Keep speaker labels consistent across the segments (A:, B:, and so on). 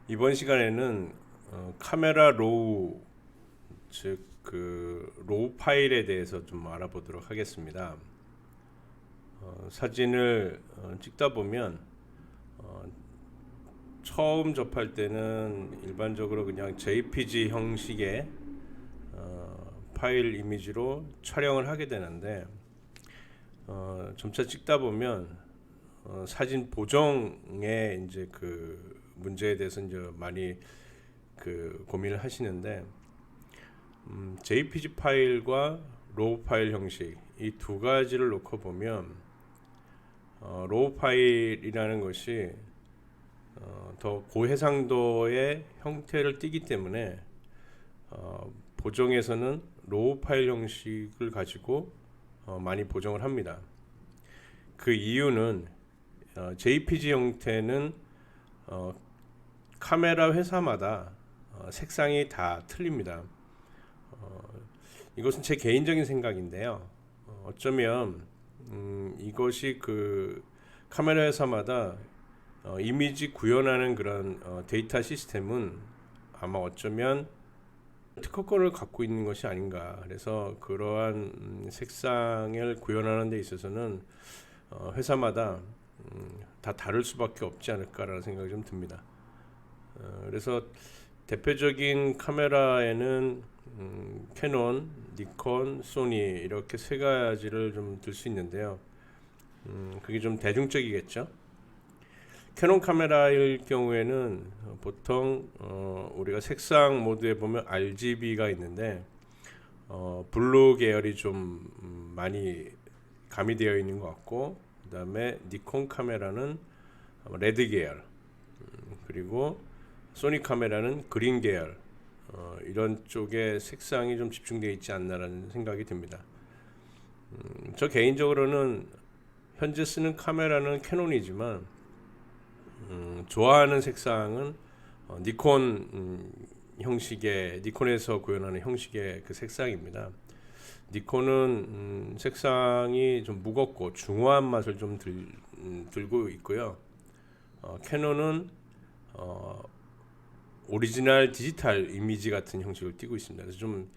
A: 이번 시간에는 카메라 로우, 즉 그 로우 파일에 대해서 좀 알아보도록 하겠습니다. 사진을 찍다 보면 처음 접할 때는 일반적으로 그냥 JPG 형식의 파일 이미지로 촬영을 하게 되는데 점차 찍다 보면 사진 보정의 이제 그 문제에 대해서 이제 많이 그 고민을 하시는데 JPG 파일과 로우 파일 형식 이 두 가지를 놓고 보면 로우 파일이라는 것이 더 고해상도의 형태를 띠기 때문에 보정에서는 로우 파일 형식을 가지고 많이 보정을 합니다. 그 이유는 JPG 형태는 카메라 회사마다 색상이 다 틀립니다. 이것은 제 개인적인 생각인데요. 어쩌면 이것이 그 카메라 회사마다 이미지 구현하는 그런 데이터 시스템은 아마 어쩌면 특허권을 갖고 있는 것이 아닌가. 그래서 그러한 색상을 구현하는 데 있어서는 회사마다 다 다를 수밖에 없지 않을까라는 생각이 좀 듭니다. 그래서 대표적인 카메라에는 캐논, 니콘, 소니 이렇게 세 가지를 좀 들 수 있는데요. 그게 좀 대중적이겠죠. 캐논 카메라일 경우에는 보통 우리가 색상 모드에 보면 RGB가 있는데 블루 계열이 좀 많이 가미되어 있는 것 같고, 그 다음에 니콘 카메라는 레드 계열, 그리고 소니 카메라는 그린 계열, 이런 쪽에 색상이 좀 집중되어 있지 않나라는 생각이 듭니다. 저 개인적으로는 현재 쓰는 카메라는 캐논이지만 좋아하는 색상은 니콘 형식의, 니콘에서 구현하는 형식의 그 색상입니다. 니콘은 색상이 좀 무겁고 중후한 맛을 좀 들고 있고요. 캐논은 오리지널 디지털 이미지 같은 형식을 띠고 있습니다. 그래서 좀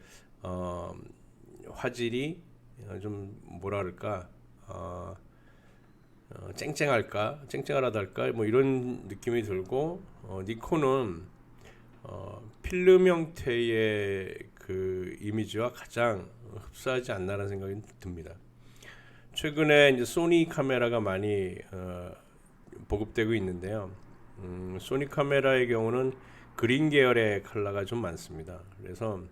A: 화질이 좀 뭐라 그럴까, 쨍쨍하다 할까, 뭐 이런 느낌이 들고, 니콘은 필름 형태의 그 이미지와 가장 흡사하지 않나라는 생각이 듭니다. 최근에 이제 소니 카메라가 많이 보급되고 있는데요. 소니 카메라의 경우는 그린 계열의 컬러가 좀 많습니다. 그래서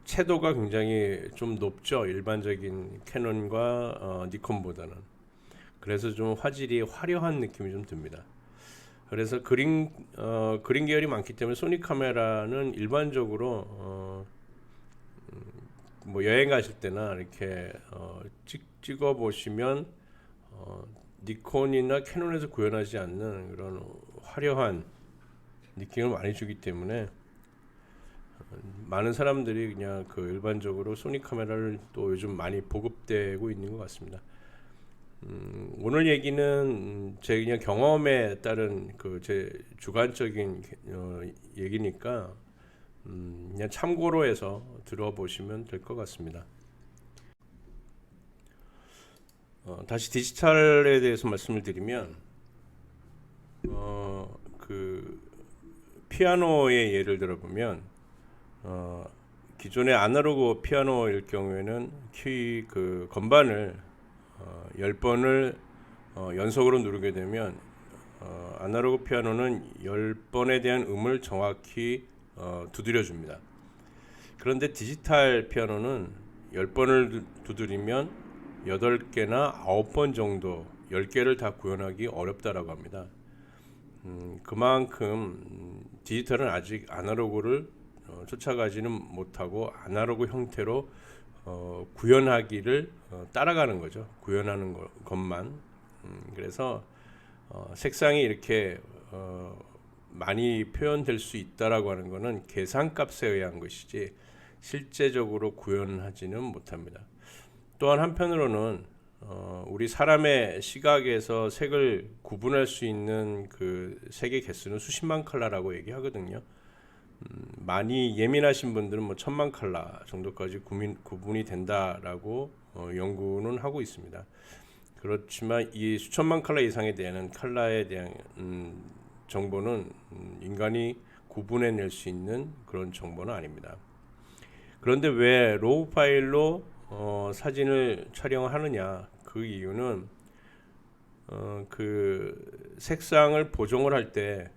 A: 채도가 굉장히 좀 높죠. 일반적인 캐논과 니콘보다는. 그래서 좀 화질이 화려한 느낌이 좀 듭니다. 그래서 그린 계열이 많기 때문에 소니 카메라는 일반적으로 뭐 여행 가실 때나 이렇게 찍어 보시면 니콘이나 캐논에서 구현하지 않는 그런 화려한 느낌을 많이 주기 때문에 많은 사람들이 그냥 그 일반적으로 소니 카메라를 또 요즘 많이 보급되고 있는 것 같습니다. 오늘 얘기는 제 그냥 경험에 따른 그 제 주관적인 얘기니까 그냥 참고로 해서 들어보시면 될 것 같습니다. 다시 디지털에 대해서 말씀을 드리면 그 피아노의 예를 들어보면 기존의 아날로그 피아노일 경우에는 키 그 건반을 10번을 연속으로 누르게 되면 아날로그 피아노는 10번에 대한 음을 정확히 두드려 줍니다. 그런데 디지털 피아노는 10번을 두드리면 8개나 9번 정도, 10개를 다 구현하기 어렵다라고 합니다. 그만큼 디지털은 아직 아날로그를 쫓아가지는 못하고 아날로그 형태로 구현하기를 따라가는 거죠. 구현하는 것만. 그래서 색상이 이렇게 많이 표현될 수 있다라고 하는 것은 계산값에 의한 것이지 실제적으로 구현하지는 못합니다. 또한 한편으로는 우리 사람의 시각에서 색을 구분할 수 있는 그 색의 개수는 수십만 컬러라고 얘기하거든요. 많이 예민하신 분들은 뭐 천만 컬러 정도까지 구분이 된다라고 연구는 하고 있습니다. 그렇지만 이 수천만 컬러 이상에 대한 컬러에 대한 정보는 인간이 구분해낼 수 있는 그런 정보는 아닙니다. 그런데 왜 로우 파일로 사진을 촬영하느냐? 그 이유는 그 색상을 보정을 할 때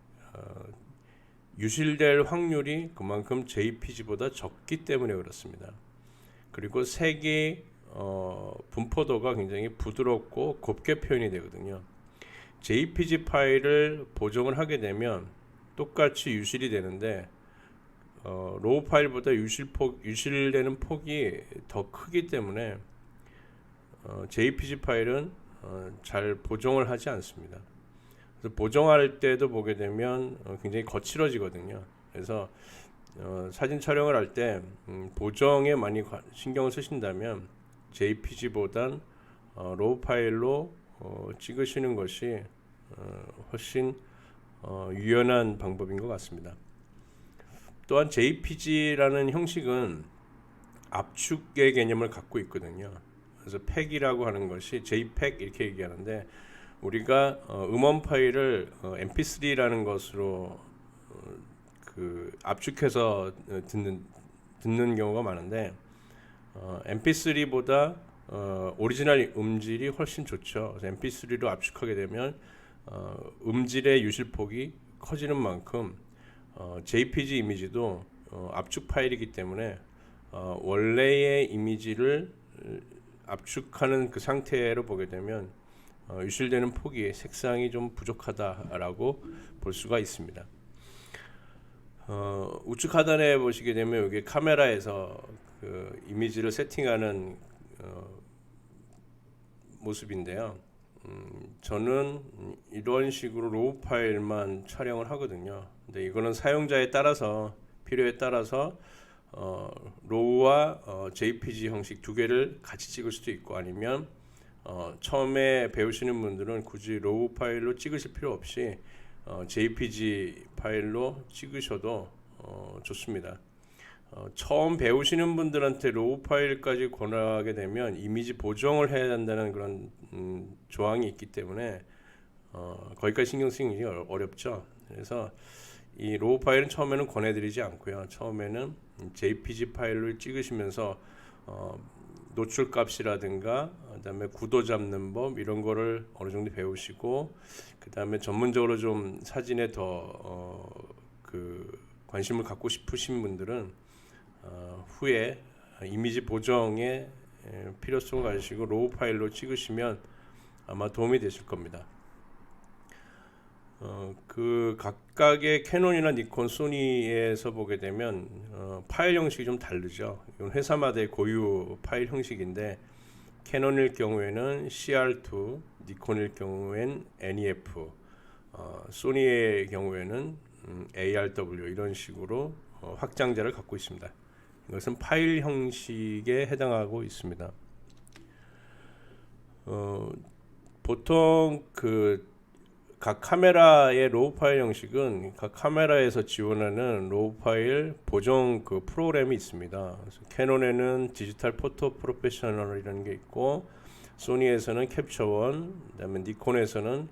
A: 유실될 확률이 그만큼 JPG보다 적기 때문에 그렇습니다. 그리고 색이 분포도가 굉장히 부드럽고 곱게 표현이 되거든요. JPG 파일을 보정을 하게 되면 똑같이 유실이 되는데 로우 파일보다 유실되는 폭이 더 크기 때문에 JPG 파일은 잘 보정을 하지 않습니다. 그래서 보정할 때도 보게 되면 굉장히 거칠어지거든요. 그래서 사진 촬영을 할 때 보정에 많이 신경을 쓰신다면 JPG보단 로우 파일로 찍으시는 것이 훨씬 유연한 방법인 것 같습니다. 또한 JPG라는 형식은 압축의 개념을 갖고 있거든요. 그래서 팩이라고 하는 것이 JPEG 이렇게 얘기하는데 우리가 음원 파일을 MP3라는 것으로 그 압축해서 듣는 경우가 많은데 MP3보다 오리지널 음질이 훨씬 좋죠. 그래서 MP3로 압축하게 되면 음질의 유실폭이 커지는 만큼 JPG 이미지도 압축 파일이기 때문에 원래의 이미지를 압축하는 그 상태로 보게 되면 유실되는 폭이 색상이 좀 부족하다라고 볼 수가 있습니다. 우측 하단에 보시게 되면 여기 카메라에서 그 이미지를 세팅하는 모습인데요. 저는 이런 식으로 로우 파일만 촬영을 하거든요. 근데 이거는 사용자에 따라서 필요에 따라서 로우와 JPG 형식 두 개를 같이 찍을 수도 있고 아니면 처음에 배우시는 분들은 굳이 로우 파일로 찍으실 필요 없이 JPG 파일로 찍으셔도 좋습니다. 처음 배우시는 분들한테 로우 파일까지 권하게 되면 이미지 보정을 해야 한다는 그런 조항이 있기 때문에 거기까지 신경 쓰기 어렵죠. 그래서 이 로우 파일은 처음에는 권해드리지 않고요. 처음에는 JPG 파일로 찍으시면서 노출 값이라든가 그다음에 구도 잡는 법 이런 거를 어느 정도 배우시고 그다음에 전문적으로 좀 사진에 더 그 관심을 갖고 싶으신 분들은 후에 이미지 보정에 필요성을 가지시고 로우 파일로 찍으시면 아마 도움이 되실 겁니다. 그 각각의 캐논이나 니콘, 소니에서 보게 되면 파일 형식이 좀 다르죠. 이건 회사마다의 고유 파일 형식인데 캐논일 경우에는 CR2, 니콘일 경우엔 NEF, 소니의 경우에는 ARW 이런 식으로 확장자를 갖고 있습니다. 이것은 파일 형식에 해당하고 있습니다. 보통 그 각 카메라의 로우 파일 형식은 각 카메라에서 지원하는 로우 파일 보정 그 프로그램이 있습니다. 그래서 캐논에는 디지털 포토 프로페셔널이라는 게 있고 소니에서는 캡처 1, 그다음에 니콘에서는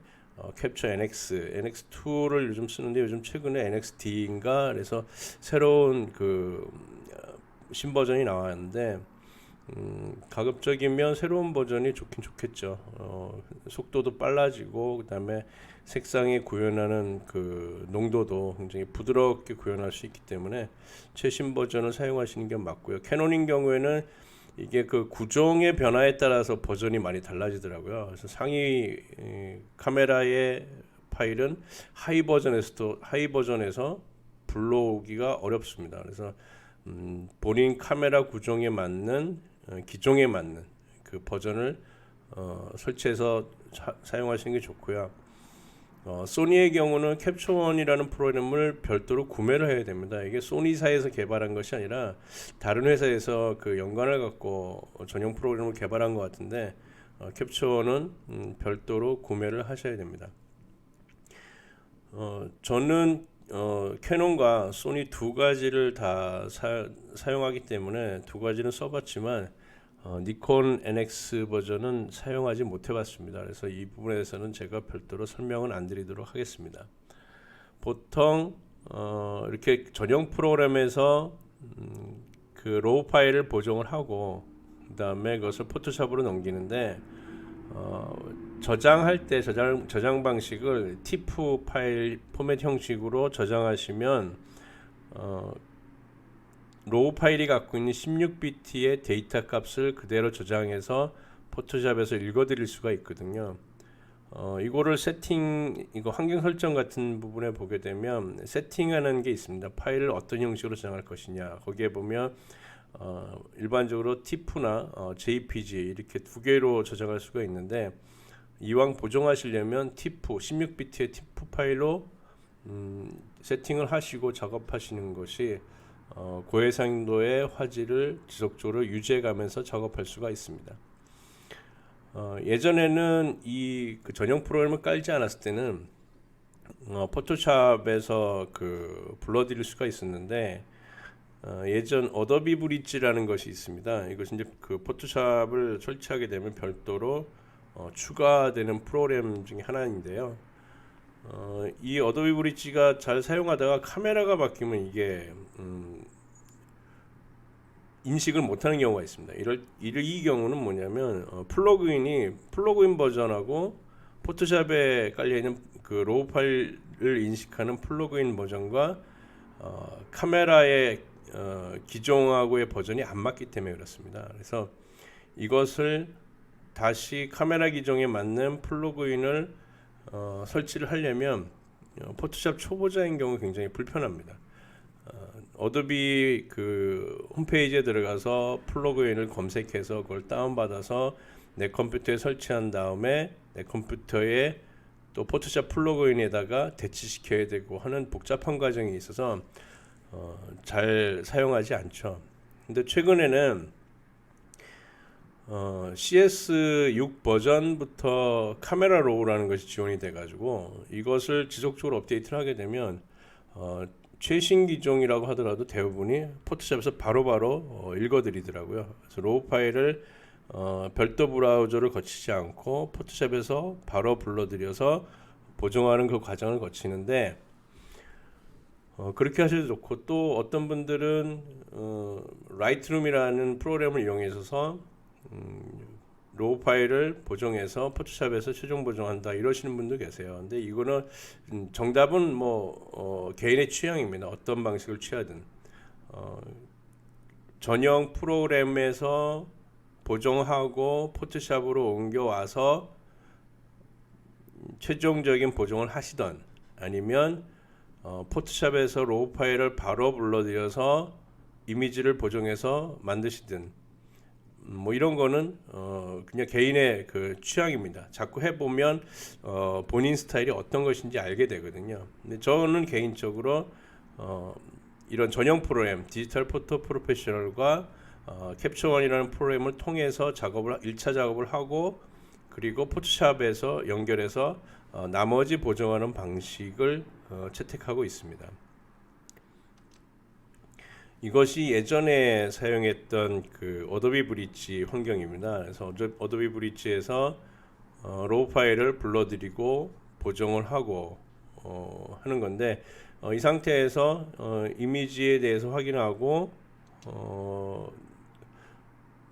A: 캡처 NX2를 요즘 쓰는데 요즘 최근에 NXD인가 그래서 새로운 그 신버전이 나왔는데 가급적이면 새로운 버전이 좋긴 좋겠죠. 속도도 빨라지고 그다음에 색상에 구현하는 그 농도도 굉장히 부드럽게 구현할 수 있기 때문에 최신 버전을 사용하시는 게 맞고요. 캐논인 경우에는 이게 그 구종의 변화에 따라서 버전이 많이 달라지더라고요. 그래서 상위 카메라의 파일은 하이 버전에서 불러오기가 어렵습니다. 그래서 본인 카메라 구종에 맞는 기종에 맞는 그 버전을 설치해서 사용하시는 게 좋고요. 소니의 경우는 캡처원이라는 프로그램을 별도로 구매를 해야 됩니다. 이게 소니사에서 개발한 것이 아니라 다른 회사에서 그 연관을 갖고 전용 프로그램을 개발한 것 같은데 캡처원은 별도로 구매를 하셔야 됩니다. 저는 캐논과 소니 두 가지를 다 사용하기 때문에 두 가지는 써봤지만 니콘 NX 버전은 사용하지 못해봤습니다. 그래서 이 부분에 대해서는 제가 별도로 설명은 안 드리도록 하겠습니다. 보통 이렇게 전용 프로그램에서 그 로우 파일을 보정을 하고 그 다음에 그것을 포토샵으로 넘기는데 저장할 때 저장 방식을 TIFF 파일 포맷 형식으로 저장하시면 로우 파일이 갖고 있는 16비트의 데이터 값을 그대로 저장해서 포토샵에서 읽어드릴 수가 있거든요. 이거를 이거 환경 설정 같은 부분에 보게 되면 세팅하는 게 있습니다. 파일을 어떤 형식으로 저장할 것이냐. 거기에 보면 일반적으로 TIFF나 JPG 이렇게 두 개로 저장할 수가 있는데 이왕 보정하시려면 TIFF 16비트의 TIFF 파일로 세팅을 하시고 작업하시는 것이 고해상도의 화질을 지속적으로 유지해가면서 작업할 수가 있습니다. 예전에는 그 전용 프로그램을 깔지 않았을 때는 포토샵에서 불러드릴 수가 있었는데 예전 어도비 브릿지라는 것이 있습니다. 이것은 이제 그 포토샵을 설치하게 되면 별도로 추가되는 프로그램 중에 하나인데요. 이 어도비 브릿지가 잘 사용하다가 카메라가 바뀌면 이게 인식을 못하는 경우가 있습니다. 이 경우는 뭐냐면 플러그인 버전하고 포토샵에 깔려있는 그 로우 파일을 인식하는 플러그인 버전과 카메라의 기종하고의 버전이 안 맞기 때문에 그렇습니다. 그래서 이것을 다시 카메라 기종에 맞는 플러그인을 설치를 하려면 포토샵 초보자인 경우 굉장히 불편합니다. 어도비 홈페이지에 들어가서 플러그인을 검색해서 그걸 다운받아서 내 컴퓨터에 설치한 다음에 내 컴퓨터에 또 포토샵 플러그인에다가 대치시켜야 되고 하는 복잡한 과정이 있어서 잘 사용하지 않죠. 근데 최근에는 CS6 버전부터 카메라 로우라는 것이 지원이 돼 가지고 이것을 지속적으로 업데이트를 하게 되면 최신 기종이라고 하더라도 대부분이 포토샵에서 바로바로 읽어드리더라고요. 그래서 로우 파일을 별도 브라우저를 거치지 않고 포토샵에서 바로 불러들여서 보정하는 그 과정을 거치는데 그렇게 하셔도 좋고, 또 어떤 분들은 라이트룸이라는 프로그램을 이용해서 로우 파일을 보정해서 포토샵에서 최종 보정한다 이러시는 분도 계세요. 근데 이거는 정답은 개인의 취향입니다. 어떤 방식을 취하든 전용 프로그램에서 보정하고 포토샵으로 옮겨와서 최종적인 보정을 하시던, 아니면 포토샵에서 로우 파일을 바로 불러들여서 이미지를 보정해서 만드시든 이런 거는 그냥 개인의 취향입니다. 자꾸 해보면 본인 스타일이 어떤 것인지 알게 되거든요. 근데 저는 개인적으로 이런 전용 프로그램 디지털 포토 프로페셔널과 캡처원이라는 프로그램을 통해서 1차 작업을 하고, 그리고 포토샵에서 연결해서 나머지 보정하는 방식을 채택하고 있습니다. 이것이 예전에 사용했던 어도비 브릿지 환경입니다. 그래서 어도비 브릿지에서 로우 파일을 불러들이고 보정을 하고 하는 건데, 이 상태에서 이미지에 대해서 확인하고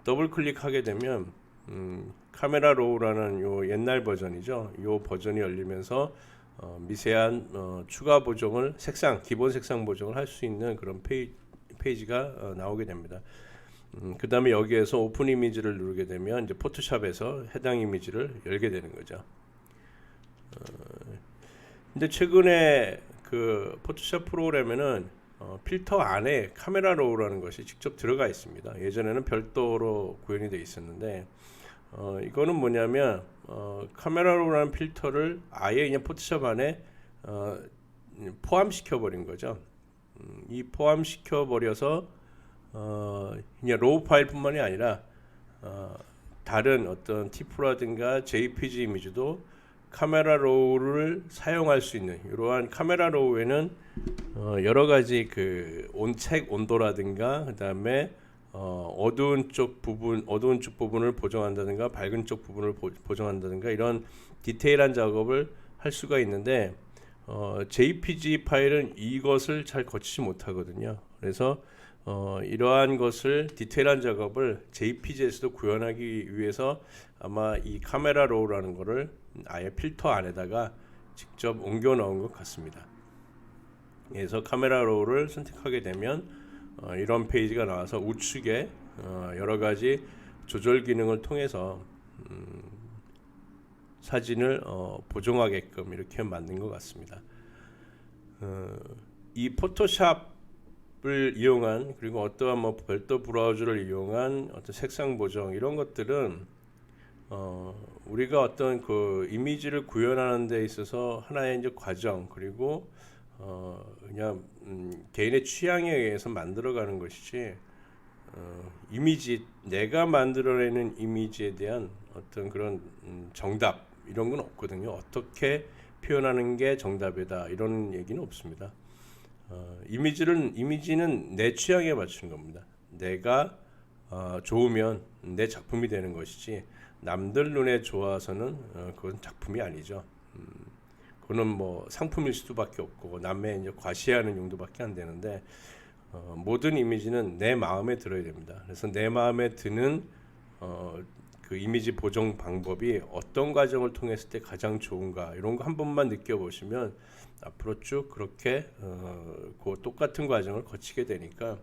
A: 더블 클릭하게 되면 카메라 로우라는 요 옛날 버전이죠. 요 버전이 열리면서 미세한 추가 보정을 기본 색상 보정을 할 수 있는 그런 페이지가 나오게 됩니다. 그 다음에 여기에서 오픈 이미지를 누르게 되면 이제 포토샵에서 해당 이미지를 열게 되는 거죠. 근데 최근에 포토샵 프로그램에는 필터 안에 카메라 로우라는 것이 직접 들어가 있습니다. 예전에는 별도로 구현이 되어 있었는데 이거는 뭐냐면 카메라 로우라는 필터를 아예 그냥 포토샵 안에 포함시켜 버린 거죠. 이 포함시켜 버려서 그냥 로우 파일뿐만이 아니라 다른 어떤 TIFF라든가 JPG 이미지도 카메라 로우를 사용할 수 있는 이러한 카메라 로우에는 여러 가지 그 책 온도라든가 그다음에 어두운 쪽 부분을 보정한다든가 밝은 쪽 부분을 보정한다든가 이런 디테일한 작업을 할 수가 있는데 JPG 파일은 이것을 잘 거치지 못하거든요. 그래서 이러한 것을 디테일한 작업을 JPG에서도 구현하기 위해서 아마 이 카메라 로우라는 거를 아예 필터 안에다가 직접 옮겨 넣은 것 같습니다. 그래서 카메라 로우를 선택하게 되면 이런 페이지가 나와서 우측에 여러 가지 조절 기능을 통해서 사진을 보정하게끔 이렇게 만든 것 같습니다. 이 포토샵을 이용한 그리고 어떠한 뭐 별도 브라우저를 이용한 어떤 색상 보정 이런 것들은 우리가 어떤 그 이미지를 구현하는 데 있어서 하나의 이제 과정 그리고 그냥 개인의 취향에 의해서 만들어가는 것이지 이미지 내가 만들어내는 이미지에 대한 어떤 그런 정답 이런 건 없거든요. 어떻게 표현하는 게 정답이다 이런 얘기는 없습니다. 이미지는 내 취향에 맞추는 겁니다. 내가 좋으면 내 작품이 되는 것이지 남들 눈에 좋아서는 그건 작품이 아니죠. 그거는 뭐 상품일 수밖에 없고 남의 이제 과시하는 용도밖에 안 되는데 모든 이미지는 내 마음에 들어야 됩니다. 그래서 내 마음에 드는 그 이미지 보정 방법이 어떤 과정을 통했을 때 가장 좋은가 이런 거 한 번만 느껴보시면 앞으로 쭉 그렇게 그 똑같은 과정을 거치게 되니까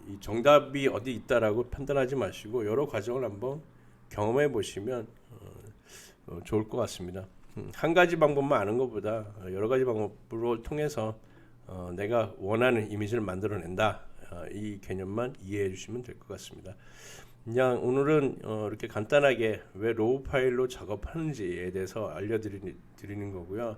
A: 이 정답이 어디 있다라고 판단하지 마시고 여러 과정을 한번 경험해 보시면 좋을 것 같습니다. 한 가지 방법만 아는 것보다 여러 가지 방법을 통해서 내가 원하는 이미지를 만들어낸다 이 개념만 이해해 주시면 될 것 같습니다. 그냥 오늘은 이렇게 간단하게 왜 로우 파일로 작업하는지에 대해서 알려드리는 거고요.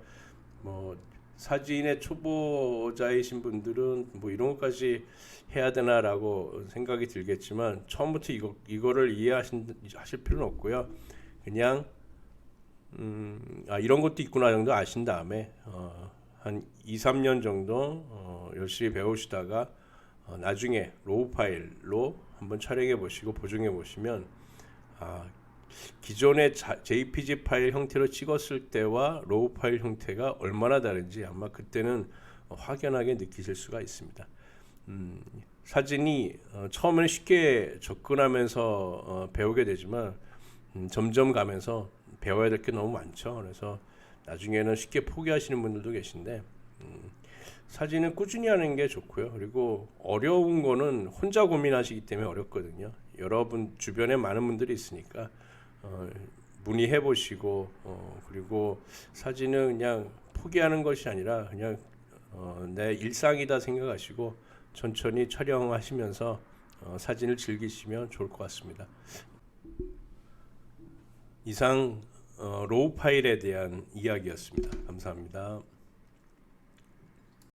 A: 뭐 사진의 초보자이신 분들은 뭐 이런 것까지 해야 되나라고 생각이 들겠지만 처음부터 이거를 이해하실 필요는 없고요. 그냥 이런 것도 있구나 정도 아신 다음에 한 2-3년 정도 열심히 배우시다가 나중에 로우 파일로 한번 촬영해 보시고 보정해 보시면 기존의 JPG 파일 형태로 찍었을 때와 로우 파일 형태가 얼마나 다른지 아마 그때는 확연하게 느끼실 수가 있습니다. 사진이 처음에는 쉽게 접근하면서 배우게 되지만 점점 가면서 배워야 될 게 너무 많죠. 그래서 나중에는 쉽게 포기하시는 분들도 계신데 사진은 꾸준히 하는 게 좋고요. 그리고 어려운 거는 혼자 고민하시기 때문에 어렵거든요. 여러분 주변에 많은 분들이 있으니까 문의해 보시고 그리고 사진은 그냥 포기하는 것이 아니라 그냥 내 일상이다 생각하시고 천천히 촬영하시면서 사진을 즐기시면 좋을 것 같습니다. 이상 로우 파일에 대한 이야기였습니다. 감사합니다.